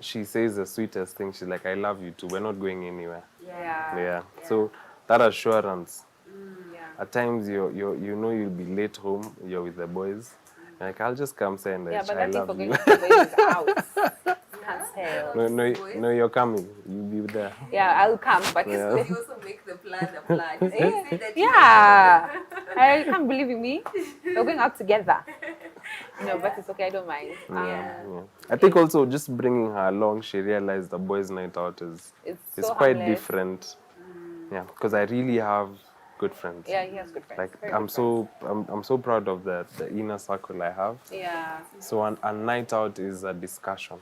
she says the sweetest thing. She's like, I love you too. We're not going anywhere. Yeah. So that assurance. Yeah. At times, you know you'll be late home. You're with the boys. Like, I'll just come say, and Yeah, but I that thing love for going you. to the boys is out. Can't tell. No, you're coming. You'll be there. Yeah, I'll come, but Yeah. You also make the plan a plan. You say that you yeah, I can't believe in me. We're going out together. No, but it's okay. I don't mind. Yeah. I think also just bringing her along, she realized the boys' night out is It's so quite harmless. different. Yeah, because I really have good friends. Yeah, he has good friends. Like Very I'm good so so proud of the inner circle I have. friends. Yeah. So a night out is a discussion.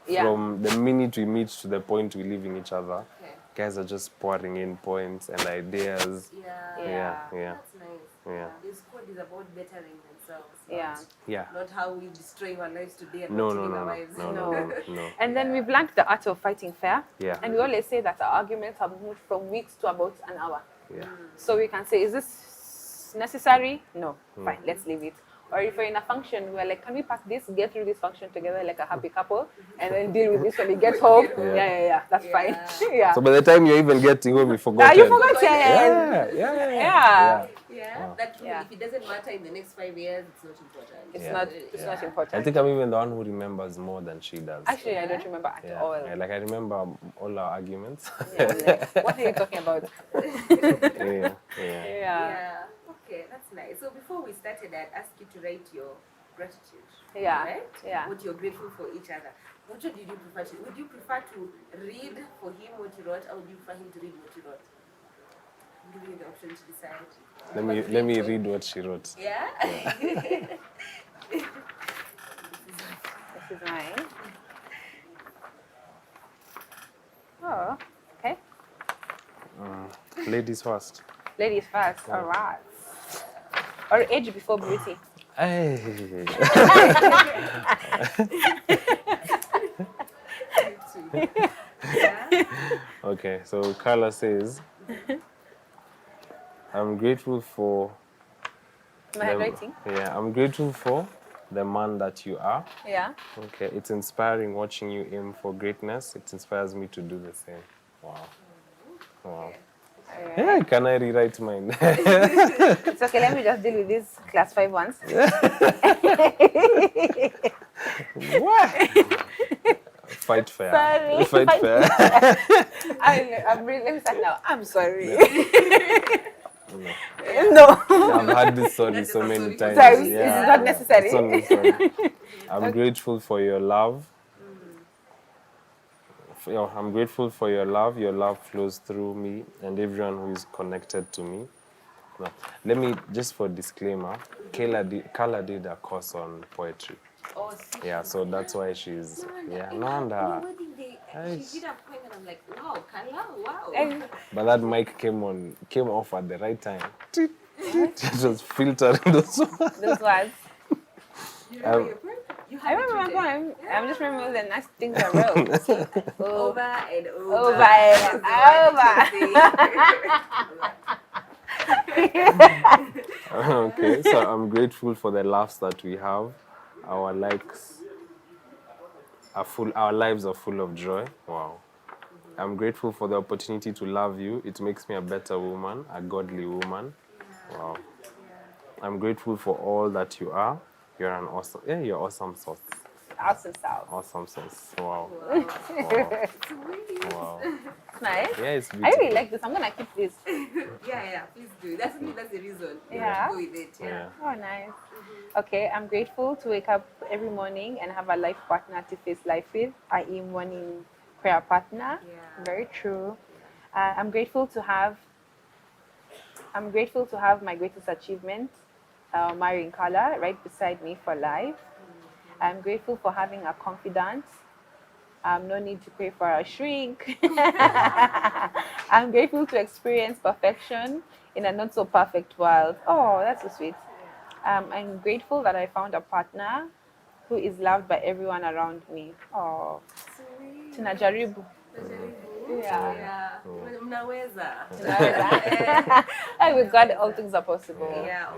Yeah. From the minute we meet to the point we leaving each other, Okay. guys are just pouring in points and ideas. Yeah. Yeah. That's nice. Yeah. This code is about bettering themselves. Yeah. Yeah. Not how we destroy our lives today and No, not no, killing no, our no, wives. no. And then we've learned the art of fighting fair. Yeah. And we always say that our arguments have moved from weeks to about an hour. Yeah. So we can say, is this necessary? No. Fine, let's leave it. Or if you're in a function, we're like, can we pack this, get through this function together like a happy couple, and then deal with this when we get home? Yeah. That's fine. Yeah. So by the time you're even getting home, you forgot. You forgot. Yeah, that rule, if it doesn't matter in the next 5 years, it's not important. It's not important. I think I'm even the one who remembers more than she does. Actually, I don't remember at all. Yeah, like I remember all our arguments. Like, what are you talking about? Yeah. Okay, that's nice. So before we started, I'd ask you to write your gratitude. Yeah. Right? Yeah. What you're grateful for each other. What did you prefer to? Would you prefer to read for him what you wrote, or would you prefer him to read what you wrote? I'm giving you the option to decide. Let me read what she wrote. Yeah. This is mine. Oh, okay. Ladies first. Ladies first. All right. Or age before beauty. Hey. Okay, so Carla says, I'm grateful for My handwriting. I'm grateful for the man that you are. Yeah. Okay, it's inspiring watching you aim for greatness. It inspires me to do the same. Wow. Yeah, can I rewrite mine? It's okay, let me just deal with these class 5 ones. What? Fight fair. Sorry. Fight fair. I'm really, let me start now. I'm sorry. No. No. I've had this story so many times. Sorry, this is not necessary. It's not necessary. I'm grateful for your love. I'm grateful for your love. Your love flows through me and everyone who is connected to me. No. Let me, just for disclaimer, Carla did a course on poetry. Oh, Yeah, so that's why she's, no wonder. On your wedding day, she did a poem and I'm like, wow, Carla, wow. But that mic came off at the right time. It was filtering those ones. Those words. You remember your poem? I remember my poem. I'm just remembering the nice things I wrote. Over and over. Over and over. Okay, so I'm grateful for the laughs that we have. Our lives are full of joy. Wow. I'm grateful for the opportunity to love you. It makes me a better woman, a godly woman. Wow. I'm grateful for all that you are. You're an awesome, you're awesome sauce. Awesome sauce. Awesome sauce. Wow. Wow. Nice. Yeah, it's I beautiful. really like this. I'm gonna keep this. Yeah, please do. That's the reason. Yeah. Go with it. Yeah. Oh, nice. Okay, I'm grateful to wake up every morning and have a life partner to face life with, i.e. morning prayer partner. Yeah. Very true. I'm grateful to have my greatest achievement, marrying Carla, right beside me for life. I'm grateful for having a confidant. No need to pray for a shrink. I'm grateful to experience perfection in a not so perfect world. Oh, that's so sweet. I'm grateful that I found a partner who is loved by everyone around me. Oh, Sweet. tunajaribu. Yeah. Mnaweza. And with God, all things are possible. Yeah.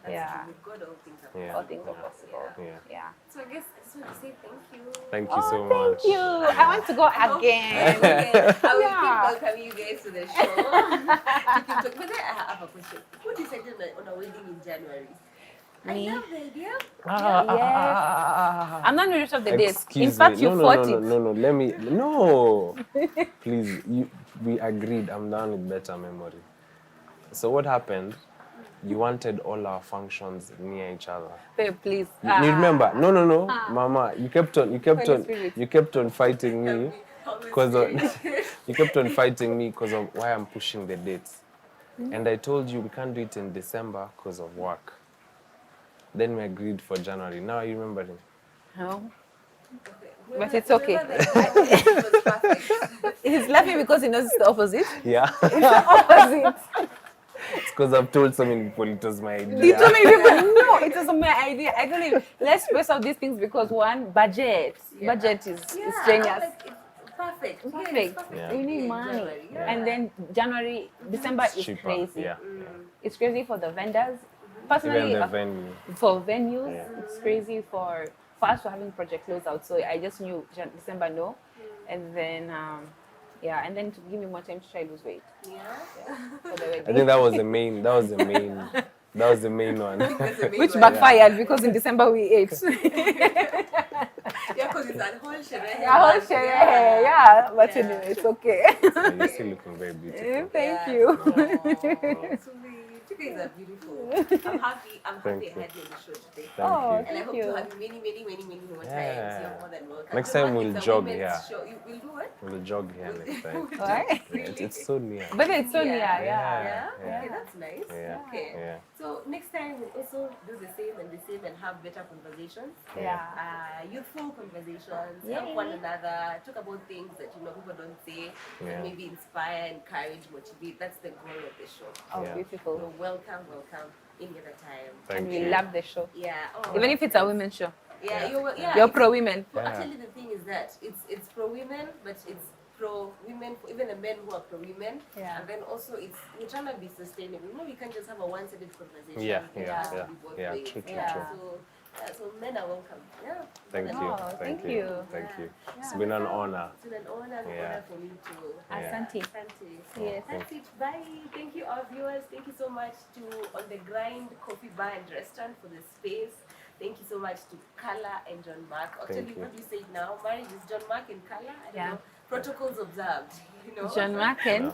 That's Yeah. true. With God, all things are possible. Yeah. All things are possible. Yeah. So I guess I just want to say thank you. Thank you so much. Thank you. I want to go again. I will keep welcoming you guys to the show. To keep talking. But then I have a question. Who decided on a wedding in January? Me. I love the idea. Yes. I'm not nervous of the dates. Excuse In fact, me. you fought it. No. Please, we agreed. I'm down with better memory. So what happened? You wanted all our functions near each other. Babe, please. You remember? No. Mama, you kept on fighting me because you kept on fighting me because of why I'm pushing the dates. And I told you we can't do it in December because of work. Then we agreed for January. Now you remember it? No. But it's okay. Was perfect. He's laughing because he knows it's the opposite. Yeah. It's the opposite. It's because I've told so many people it was my idea. You told me people, no, it was my idea. I told him, let's space out these things because one, budget. Yeah. Budget is Yeah, strenuous. like, it's perfect. Yeah, Perfect. it's perfect. Yeah. We need Yeah, money. January, yeah. And then December It's is cheaper. crazy. Yeah. It's crazy for the vendors. personally, Even the venue. for venues, Yeah. it's crazy for us to having project close out. So I just knew December no, and then yeah, and then to give me more time to try lose weight. Yeah. For the I wedding. think that was the main. That was the main. That was the main one. That's the main Which one. backfired because in December we ate. Yeah, because it's that whole sherehe. Yeah, one. yeah, but Yeah. anyway, it's okay. Yeah, you're still looking very beautiful. Thank Yeah. you. Oh, sweet. You guys are beautiful. I'm happy Thank I you. had you on the show today. Thank Oh, you. And I Thank hope you. to have you many, many, many, many more times. Yeah. You're more than welcome. Next time Johnmark we'll is a jog women's here. show. We'll do what? We'll jog here next time. Alright. Yeah, it's so near. But it's so near, Yeah. yeah. Yeah? Yeah. Okay, that's nice. Yeah. Okay. Yeah. So next time we'll also do the same and have better conversations. Yeah. Youthful conversations, Yay. help one another, talk about things that people don't say, Yeah. and maybe inspire, encourage, motivate. That's the goal of the show. Oh, Yeah. beautiful. So welcome any other time. Thank And you. we love the show. Yeah. Oh, Even if it's a women's show. yeah, Yeah. You're pro women. Well, Yeah. actually, the thing is that it's pro women, but it's pro women for even the men who are pro women. Yeah. And then also we're trying to be sustainable. We can't just have a one-sided conversation. Yeah, It yeah, has to yeah. be both Yeah, ways. true, true, Yeah. true. So men are welcome. Yeah. Thank you. Oh, thank you. Thank Yeah. you. It's been an honor. It's been an honor Yeah. for me to. Yeah. Asante. Asante. Yes. That's it. Bye. Thank you, our viewers. Thank you so much to On the Grind Coffee Bar and Restaurant for the space. Thank you so much to Kala and Johnmark. Actually, you. what do you say now? Marriage is Johnmark and Kala? I don't Yeah. know. Protocols observed. Johnmark and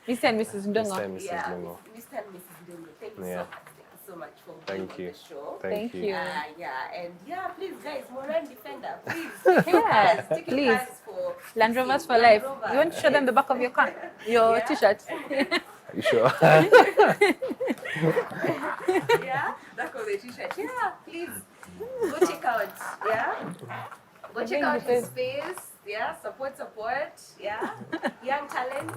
Mr. and Mrs. Ndungo. Mr. and Mrs. Yeah, Ndungo. Mr. and Mrs. Ndungo. Thank you Yeah. so much. Thank you so much for being Thank on you. the show. Thank you. Yeah, and yeah, please guys, Moran Defender, please. Yeah, Take your please. cars for Land Rovers for Land life. Rover. You want to show them the back of your car? Your Yeah. t-shirt. Are you sure? Yeah, that was the t-shirt. Yeah, please go check out. Yeah, go check out his space. Yeah, support. Yeah, young talent.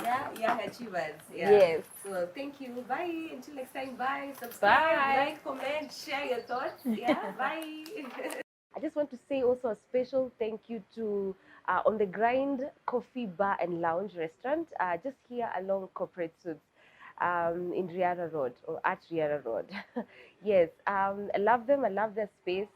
Yeah, young achievers. Yeah. Yes. So thank you. Bye. Until next time. Bye. Subscribe, Bye. like, comment, share your thoughts. Yeah. Bye. I just want to say also a special thank you to On the Grind Coffee Bar and Lounge Restaurant, just here along Corporate Suits in Riara Road or at Riara Road. Yes, I love them. I love their space.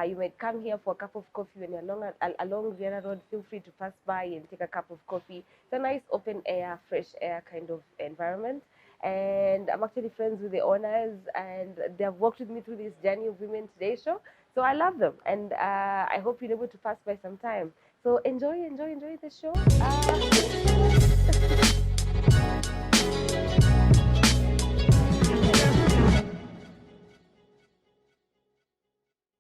You might come here for a cup of coffee when you're along Riara Road. Feel free to pass by and take a cup of coffee. It's a nice open air, fresh air kind of environment. And I'm actually friends with the owners, and they've walked with me through this journey of Women Today show. So I love them, and I hope you're able to pass by sometime. So enjoy the show.